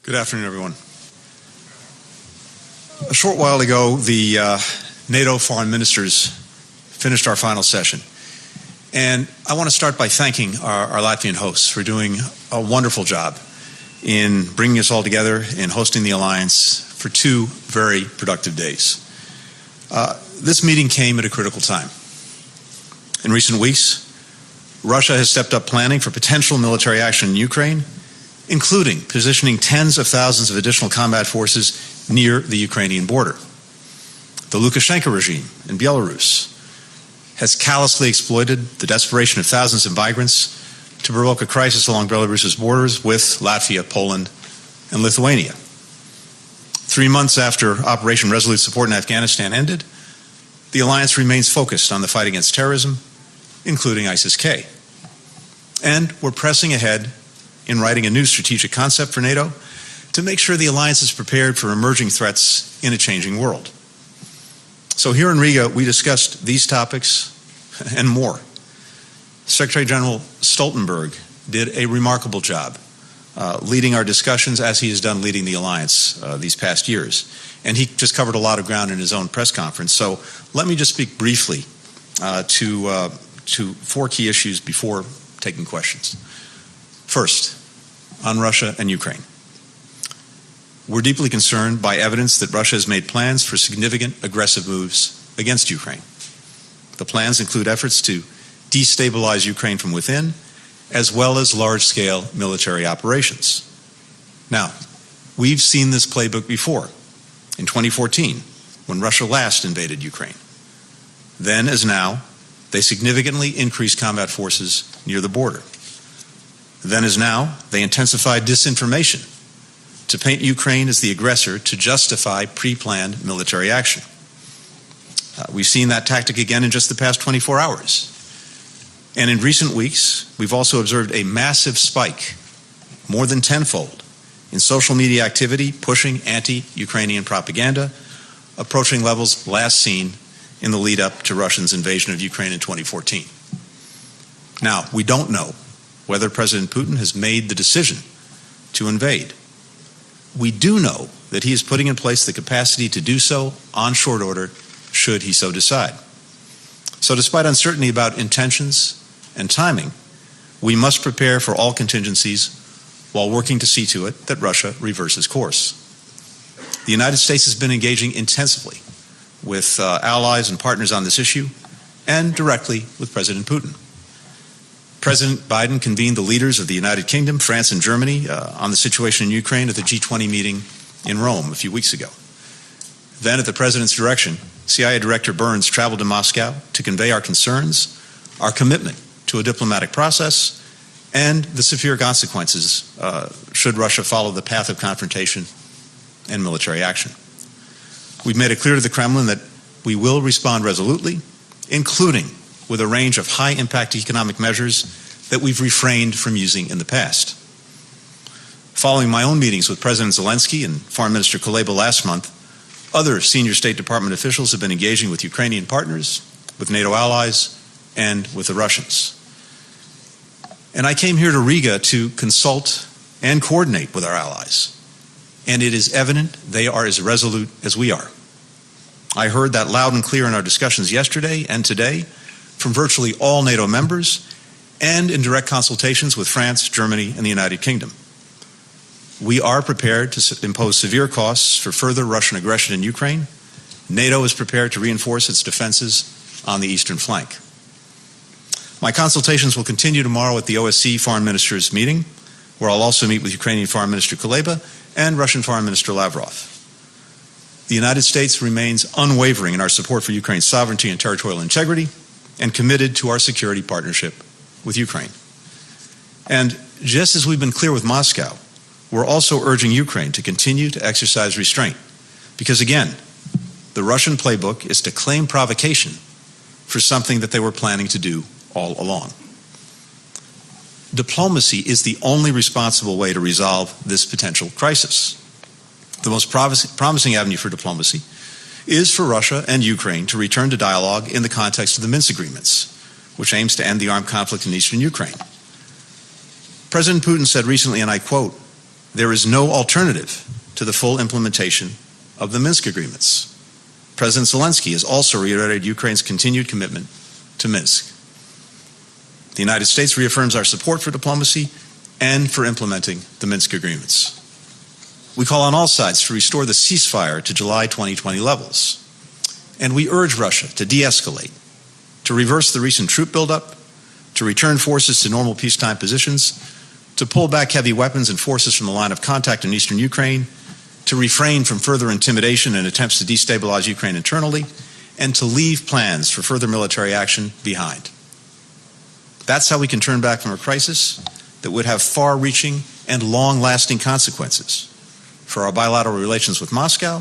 Good afternoon, everyone. A short while ago, the NATO foreign ministers finished our final session. And I want to start by thanking our Latvian hosts for doing a wonderful job in bringing us all together and hosting the alliance for 2 very productive days. This meeting came at a critical time. In recent weeks, Russia has stepped up planning for potential military action in Ukraine, including positioning tens of thousands of additional combat forces near the Ukrainian border. The Lukashenko regime in Belarus has callously exploited the desperation of thousands of migrants to provoke a crisis along Belarus's borders with Latvia, Poland, and Lithuania. 3 months after Operation Resolute Support in Afghanistan ended, the alliance remains focused on the fight against terrorism, including ISIS-K. And we're pressing ahead in writing a new strategic concept for NATO to make sure the alliance is prepared for emerging threats in a changing world. So here in Riga, we discussed these topics and more. Secretary General Stoltenberg did a remarkable job leading our discussions, as he has done leading the alliance these past years. And he just covered a lot of ground in his own press conference. So let me just speak briefly to 4 key issues before taking questions. First, on Russia and Ukraine. We're deeply concerned by evidence that Russia has made plans for significant aggressive moves against Ukraine. The plans include efforts to destabilize Ukraine from within, as well as large-scale military operations. Now, we've seen this playbook before, in 2014, when Russia last invaded Ukraine. Then, as now, they significantly increased combat forces near the border. Then, as now, they intensified disinformation to paint Ukraine as the aggressor to justify pre-planned military action. We've seen that tactic again in just the past 24 hours. And in recent weeks, we've also observed a massive spike, more than tenfold, in social media activity pushing anti-Ukrainian propaganda, approaching levels last seen in the lead up to Russia's invasion of Ukraine in 2014. Now, we don't know whether President Putin has made the decision to invade. We do know that he is putting in place the capacity to do so on short order, should he so decide. So despite uncertainty about intentions and timing, we must prepare for all contingencies while working to see to it that Russia reverses course. The United States has been engaging intensively with allies and partners on this issue, and directly with President Putin. President Biden convened the leaders of the United Kingdom, France, and Germany on the situation in Ukraine at the G20 meeting in Rome a few weeks ago. Then, at the President's direction, CIA Director Burns traveled to Moscow to convey our concerns, our commitment to a diplomatic process, and the severe consequences should Russia follow the path of confrontation and military action. We've made it clear to the Kremlin that we will respond resolutely, including with a range of high-impact economic measures that we've refrained from using in the past. Following my own meetings with President Zelensky and Foreign Minister Kuleba last month, other senior State Department officials have been engaging with Ukrainian partners, with NATO allies, and with the Russians. And I came here to Riga to consult and coordinate with our allies. And it is evident they are as resolute as we are. I heard that loud and clear in our discussions yesterday and today from virtually all NATO members and in direct consultations with France, Germany, and the United Kingdom. We are prepared to impose severe costs for further Russian aggression in Ukraine. NATO is prepared to reinforce its defenses on the eastern flank. My consultations will continue tomorrow at the OSCE Foreign Ministers meeting, where I'll also meet with Ukrainian Foreign Minister Kuleba and Russian Foreign Minister Lavrov. The United States remains unwavering in our support for Ukraine's sovereignty and territorial integrity, and committed to our security partnership with Ukraine. And just as we've been clear with Moscow, we're also urging Ukraine to continue to exercise restraint. Because again, the Russian playbook is to claim provocation for something that they were planning to do all along. Diplomacy is the only responsible way to resolve this potential crisis. The most promising avenue for diplomacy is for Russia and Ukraine to return to dialogue in the context of the Minsk agreements, which aims to end the armed conflict in eastern Ukraine. President Putin said recently, and I quote, there is no alternative to the full implementation of the Minsk agreements. President Zelensky has also reiterated Ukraine's continued commitment to Minsk. The United States reaffirms our support for diplomacy and for implementing the Minsk agreements. We call on all sides to restore the ceasefire to July 2020 levels. And we urge Russia to de-escalate, to reverse the recent troop buildup, to return forces to normal peacetime positions, to pull back heavy weapons and forces from the line of contact in eastern Ukraine, to refrain from further intimidation and attempts to destabilize Ukraine internally, and to leave plans for further military action behind. That's how we can turn back from a crisis that would have far-reaching and long-lasting consequences for our bilateral relations with Moscow,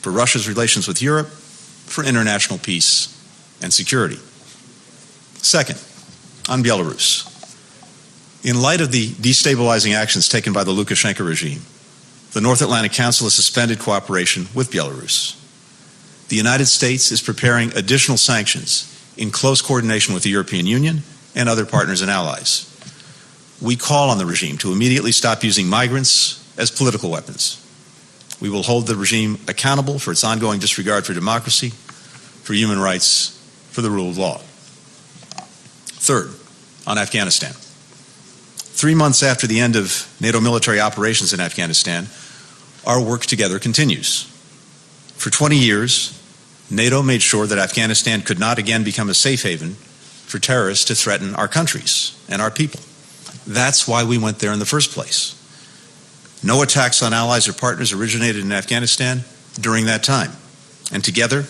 for Russia's relations with Europe, for international peace and security. Second, on Belarus. In light of the destabilizing actions taken by the Lukashenko regime, the North Atlantic Council has suspended cooperation with Belarus. The United States is preparing additional sanctions in close coordination with the European Union and other partners and allies. We call on the regime to immediately stop using migrants as political weapons. We will hold the regime accountable for its ongoing disregard for democracy, for human rights, for the rule of law. Third, on Afghanistan. 3 months after the end of NATO military operations in Afghanistan, our work together continues. For 20 years, NATO made sure that Afghanistan could not again become a safe haven for terrorists to threaten our countries and our people. That's why we went there in the first place. No attacks on allies or partners originated in Afghanistan during that time. And together,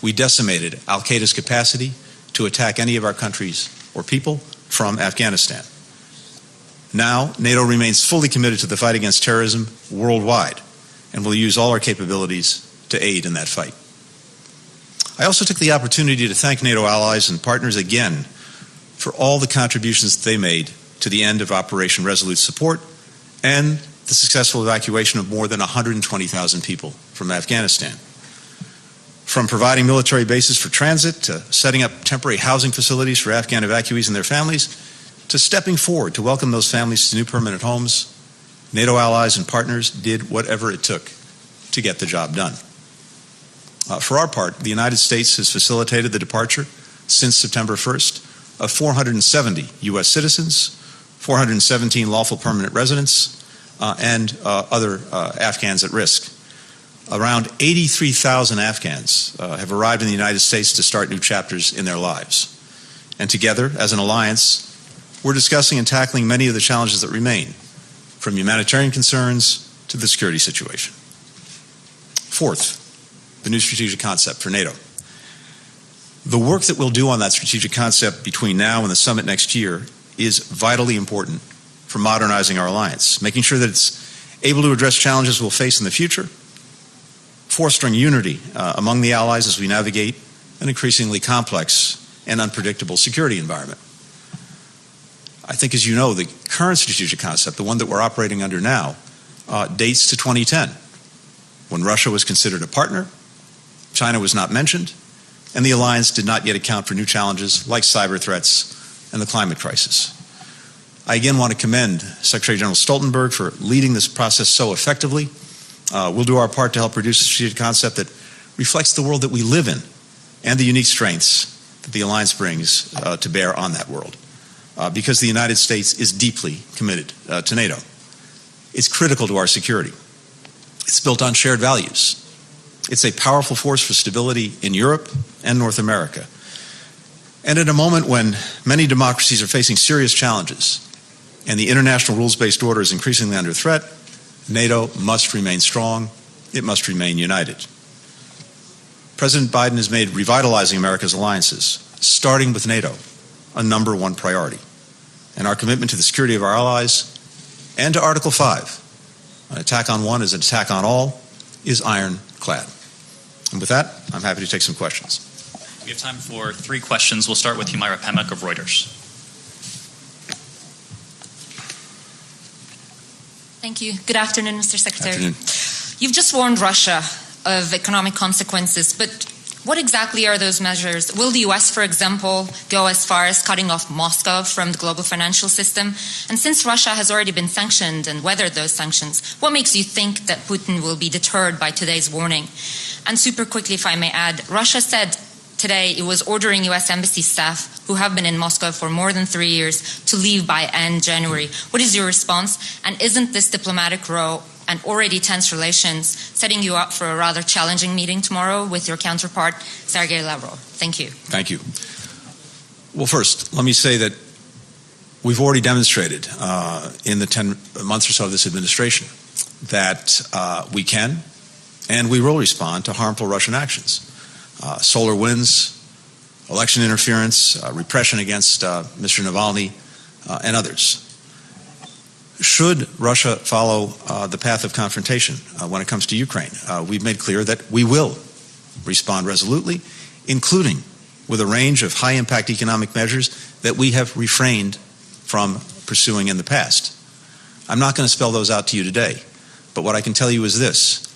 we decimated al-Qaeda's capacity to attack any of our countries or people from Afghanistan. Now, NATO remains fully committed to the fight against terrorism worldwide and will use all our capabilities to aid in that fight. I also took the opportunity to thank NATO allies and partners again for all the contributions that they made to the end of Operation Resolute Support and the successful evacuation of more than 120,000 people from Afghanistan. From providing military bases for transit to setting up temporary housing facilities for Afghan evacuees and their families, to stepping forward to welcome those families to new permanent homes, NATO allies and partners did whatever it took to get the job done. For our part, the United States has facilitated the departure since September 1st of 470 U.S. citizens, 417 lawful permanent residents, and other Afghans at risk. Around 83,000 Afghans have arrived in the United States to start new chapters in their lives. And together, as an alliance, we're discussing and tackling many of the challenges that remain, from humanitarian concerns to the security situation. Fourth, the new strategic concept for NATO. The work that we'll do on that strategic concept between now and the summit next year is vitally important for modernizing our alliance, making sure that it's able to address challenges we'll face in the future, fostering unity among the allies as we navigate an increasingly complex and unpredictable security environment. I think, as you know, the current strategic concept, the one that we're operating under now, dates to 2010, when Russia was considered a partner, China was not mentioned, and the alliance did not yet account for new challenges like cyber threats and the climate crisis. I again want to commend Secretary General Stoltenberg for leading this process so effectively. We'll do our part to help produce a strategic concept that reflects the world that we live in and the unique strengths that the alliance brings to bear on that world. Because the United States is deeply committed to NATO. It's critical to our security. It's built on shared values. It's a powerful force for stability in Europe and North America. And at a moment when many democracies are facing serious challenges and the international rules-based order is increasingly under threat, NATO must remain strong. It must remain united. President Biden has made revitalizing America's alliances, starting with NATO, a number one priority. And our commitment to the security of our allies and to Article 5, an attack on one is an attack on all, is ironclad. And with that, I'm happy to take some questions. We have time for 3 questions. We'll start with Humaira Pemek of Reuters. Thank you. Good afternoon, Mr. Secretary. Afternoon. You've just warned Russia of economic consequences, but What exactly are those measures? Will the U.S., for example, go as far as cutting off Moscow from the global financial system? And since Russia has already been sanctioned and weathered those sanctions, what makes you think that Putin will be deterred by today's warning? And super quickly, if I may add, Russia said today it was ordering U.S. embassy staff who have been in Moscow for more than 3 years to leave by end January. What is your response? And isn't this diplomatic row and already tense relations setting you up for a rather challenging meeting tomorrow with your counterpart, Sergei Lavrov? Thank you. Thank you. Well, first, let me say that we've already demonstrated in the 10 months or so of this administration that we can and we will respond to harmful Russian actions. Solar winds, election interference, repression against Mr. Navalny, and others. Should Russia follow the path of confrontation when it comes to Ukraine, we've made clear that we will respond resolutely, including with a range of high-impact economic measures that we have refrained from pursuing in the past. I'm not going to spell those out to you today, but what I can tell you is this.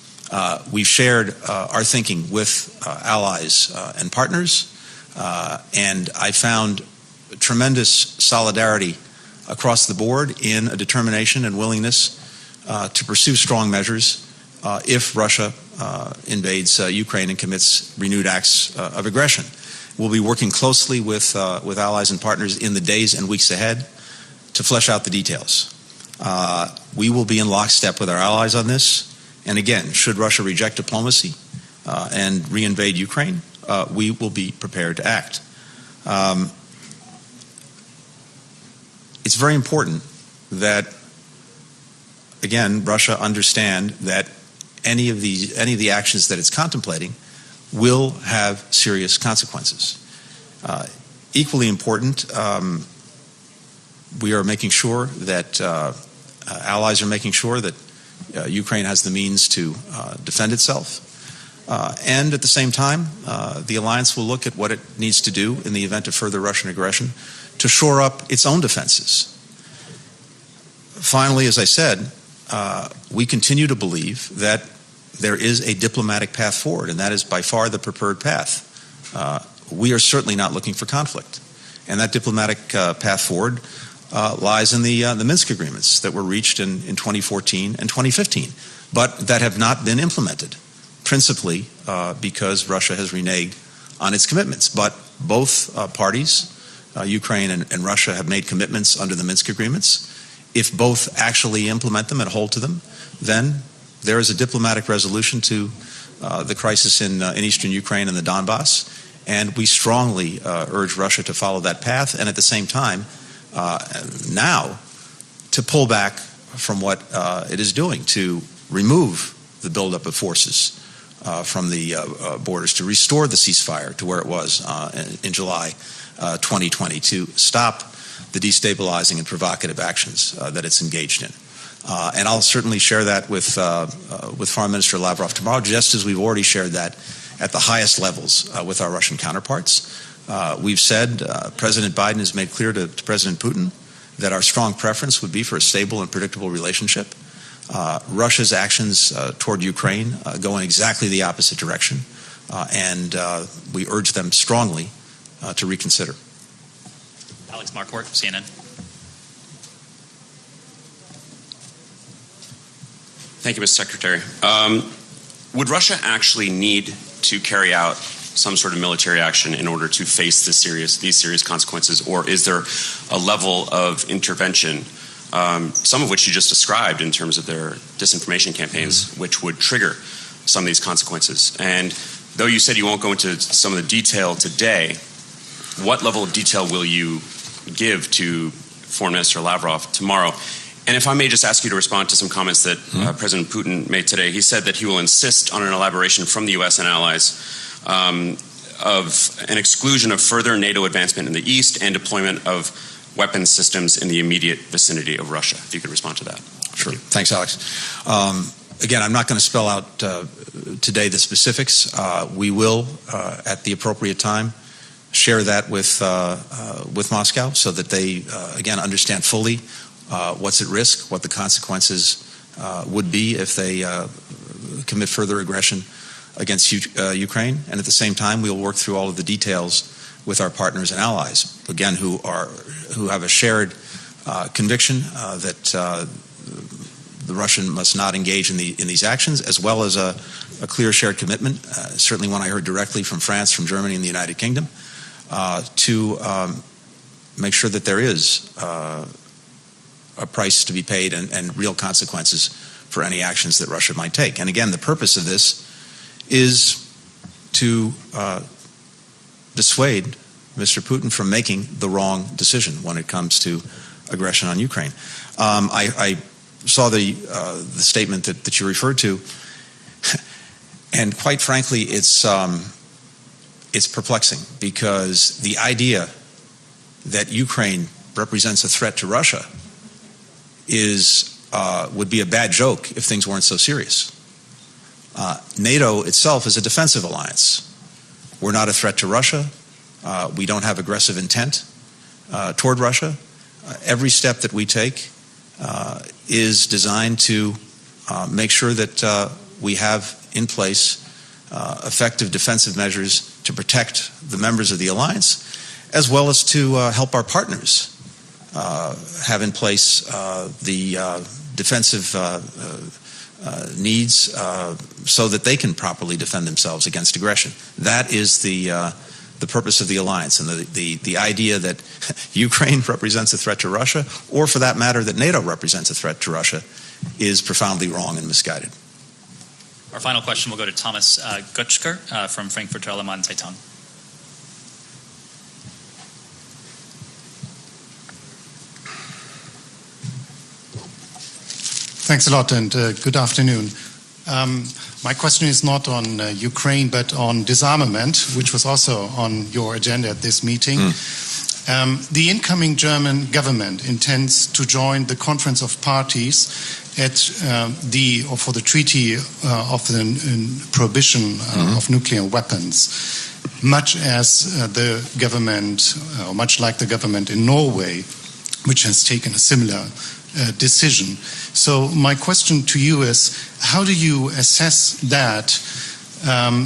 We've shared our thinking with allies and partners, and I found tremendous solidarity across the board in a determination and willingness to pursue strong measures if Russia invades Ukraine and commits renewed acts of aggression. We'll be working closely with allies and partners in the days and weeks ahead to flesh out the details. We will be in lockstep with our allies on this. And again, should Russia reject diplomacy and reinvade Ukraine, we will be prepared to act. It's very important that, again, Russia understand that any of the actions that it's contemplating will have serious consequences. Equally important, we are making sure that allies are making sure that Ukraine has the means to defend itself. And at the same time, the alliance will look at what it needs to do in the event of further Russian aggression to shore up its own defenses. Finally, as I said, we continue to believe that there is a diplomatic path forward, and that is by far the preferred path. We are certainly not looking for conflict. And that diplomatic path forward lies in the Minsk agreements that were reached in 2014 and 2015, but that have not been implemented, principally because Russia has reneged on its commitments. But both parties, Ukraine and Russia, have made commitments under the Minsk agreements. If both actually implement them and hold to them, then there is a diplomatic resolution to the crisis in eastern Ukraine and the Donbass, and we strongly urge Russia to follow that path, and at the same time, now to pull back from what it is doing, to remove the buildup of forces from the borders, to restore the ceasefire to where it was in July 2020, to stop the destabilizing and provocative actions that it's engaged in. And I'll certainly share that with Foreign Minister Lavrov tomorrow, just as we've already shared that at the highest levels with our Russian counterparts. We've said, President Biden has made clear to President Putin that our strong preference would be for a stable and predictable relationship. Russia's actions toward Ukraine go in exactly the opposite direction, and we urge them strongly to reconsider. Alex Marquardt, CNN. Thank you, Mr. Secretary. Would Russia actually need to carry out some sort of military action in order to face these serious consequences, or is there a level of intervention, some of which you just described in terms of their disinformation campaigns, which would trigger some of these consequences? And though you said you won't go into some of the detail today, what level of detail will you give to Foreign Minister Lavrov tomorrow? And if I may just ask you to respond to some comments that President Putin made today. He said that he will insist on an elaboration from the U.S. and allies of an exclusion of further NATO advancement in the East and deployment of weapons systems in the immediate vicinity of Russia. If you could respond to that. Sure. Thanks, Alex. Again, I'm not going to spell out today the specifics. We will, at the appropriate time, share that with Moscow so that they, again, understand fully what's at risk, what the consequences would be if they commit further aggression against Ukraine, and at the same time, we will work through all of the details with our partners and allies, again, who have a shared conviction that the Russian must not engage in these actions, as well as a clear shared commitment, certainly one I heard directly from France, from Germany, and the United Kingdom, to make sure that there is a price to be paid and real consequences for any actions that Russia might take. And again, the purpose of this is to dissuade Mr. Putin from making the wrong decision when it comes to aggression on Ukraine. I saw the statement that you referred to, and quite frankly, it's perplexing, because the idea that Ukraine represents a threat to Russia would be a bad joke if things weren't so serious. NATO itself is a defensive alliance. We're not a threat to Russia. We don't have aggressive intent toward Russia. Every step that we take is designed to make sure that we have in place effective defensive measures to protect the members of the alliance, as well as to help our partners have in place the defensive needs so that they can properly defend themselves against aggression. That is the purpose of the alliance, and the idea that Ukraine represents a threat to Russia, or for that matter that NATO represents a threat to Russia, is profoundly wrong and misguided. Our final question will go to Thomas Gutschker from Frankfurter Allgemeine Zeitung. Thanks a lot, and good afternoon. My question is not on Ukraine, but on disarmament, which was also on your agenda at this meeting. The incoming German government intends to join the Conference of Parties for the Treaty of the Prohibition of Nuclear Weapons, much as the government, or much like the government in Norway, which has taken a similar decision. So my question to you is, how do you assess that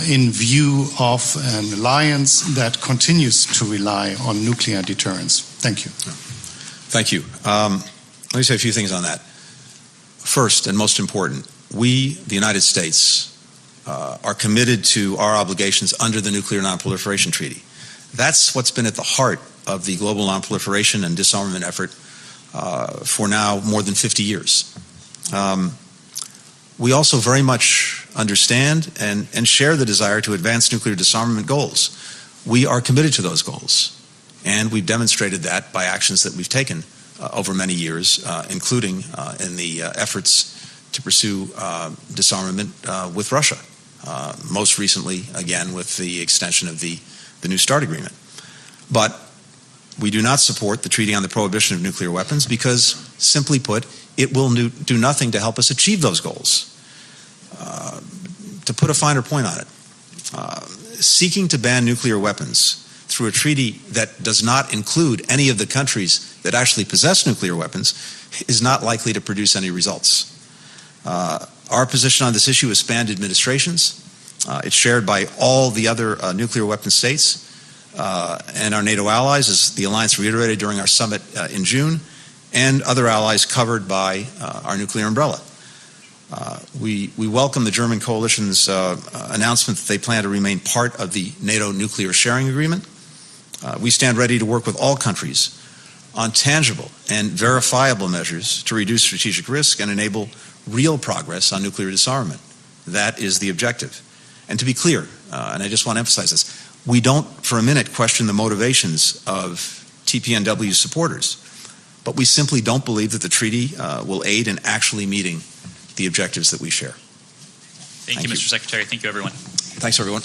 in view of an alliance that continues to rely on nuclear deterrence? Thank you. Thank you. Let me say a few things on that. First, and most important, we, the United States, are committed to our obligations under the Nuclear Non-Proliferation Treaty. That's what's been at the heart of the global non-proliferation and disarmament effort for now more than 50 years. We also very much understand and share the desire to advance nuclear disarmament goals. We are committed to those goals, and we've demonstrated that by actions that we've taken over many years, including in the efforts to pursue disarmament with Russia, most recently, again, with the extension of the New START agreement. But we do not support the Treaty on the Prohibition of Nuclear Weapons because, simply put, it will do nothing to help us achieve those goals. To put a finer point on it, seeking to ban nuclear weapons through a treaty that does not include any of the countries that actually possess nuclear weapons is not likely to produce any results. Our position on this issue has spanned administrations. It's shared by all the other nuclear weapon states and our NATO allies, as the alliance reiterated during our summit in June, and other allies covered by our nuclear umbrella. We welcome the German coalition's announcement that they plan to remain part of the NATO nuclear sharing agreement. We stand ready to work with all countries on tangible and verifiable measures to reduce strategic risk and enable real progress on nuclear disarmament. That is the objective. And to be clear, and I just want to emphasize this, we don't for a minute question the motivations of TPNW supporters, but we simply don't believe that the treaty will aid in actually meeting the objectives that we share. Thank you, Mr. Secretary. Thank you, everyone. Thanks, everyone.